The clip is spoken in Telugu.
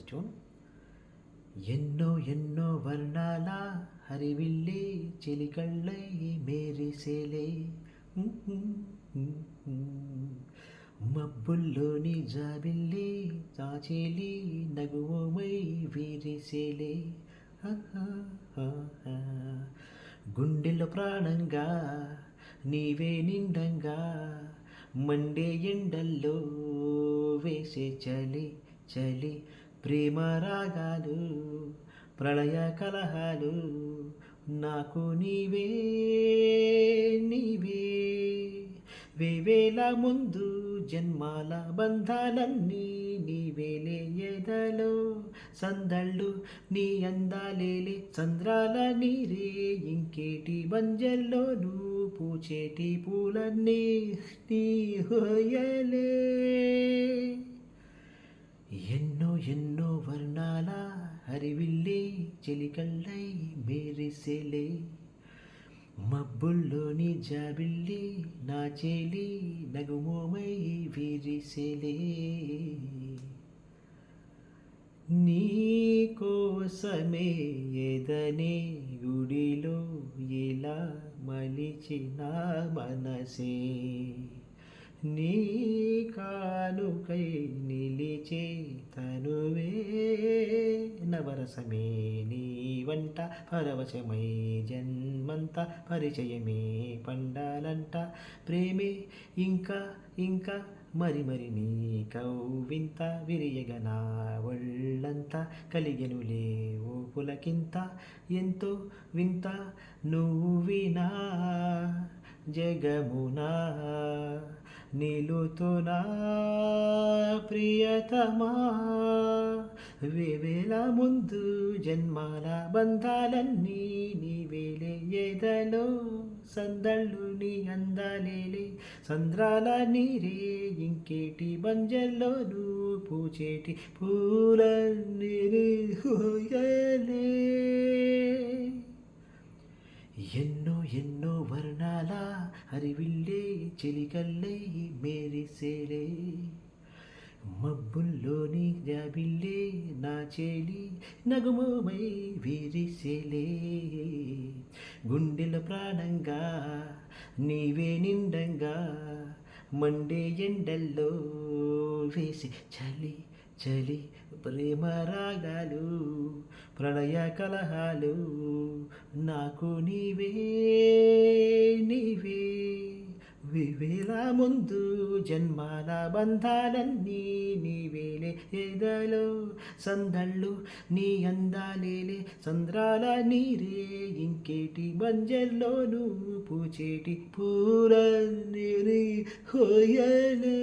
ట్యూన్. ఎన్నో ఎన్నో వర్ణాల హరివిల్లే చెలికళ్ళై మేరిసేలే, మబ్బుల్లోని జాబిల్లి తాచేలి నగువమై వీరిసేలే, గుండెల్లో ప్రాణంగా నీవే నిండంగా మండే ఎండల్లో వేసే చలి చలి ప్రేమ రాగాలు ప్రళయ కలహాలు నాకు నీవే నీవే, వేవేల ముందు జన్మాల బంధాలన్నీ నీవేలే, ఎదలో సందళ్ళు నీ అందాలేలే, సంద్రాల నీరే ఇంకేటి బంజల్లోనూ పూచేటి పూలన్నీ నీ హోయలే. ఎన్నో ఎన్నో వర్ణాల హరివిల్లే చెలికళ్ళై మేరిసేలే, మబ్బుల్లోని జాబిల్లి నా చేలి నగుమోమై వీరిసేలే, నీ కోసమే ఎదనే గుడిలో ఇలా మలిచిన మనసే, నీ కానుకై నిలిచే తనువే నవరసమే, నీ వంట పరవశమై జన్మంత పరిచయమే పండాలంట, ప్రేమే ఇంకా ఇంకా మరి మరి నీ కౌవింత విరియగన ఒళ్ళంతా కలిగెనులే ఓ పులకింత, ఎంతో వింత నువ్వు వినా జగమునా నిలుతునా ప్రియతమా, వేవేల ముందు జన్మాల బంధాలన్నీ నీవేలే, ఎదలో సందళ్ళు నీ అందాలేలే, సంద్రాల నీరే ఇంకేటి బంజల్లోనూ పూచేటి పూలన్నీ హోయలే. ఎన్నో ఎన్నో వర్ణాల హరివిల్లే చెలికల్లై మేరిసేలే, మబ్బుల్లోని జాబిల్లే నా చేలి నగుమోమై వీరిసేలే, గుండెల ప్రాణంగా నీవే నిండంగా మండే ఎండల్లో వేసి చలి చలి ప్రేమ రాగాలు ప్రళయ కలహాలు నాకు నీవే నీవే, వివేల ముందు జన్మాల బంధాలన్నీ నీవేలే, ఎదలో సందళ్ళు నీ అందాలేలే, సంద్రాల నీరే ఇంకేటి బంజల్లోనూ పూచేటి పూలన్నీ హోయలే.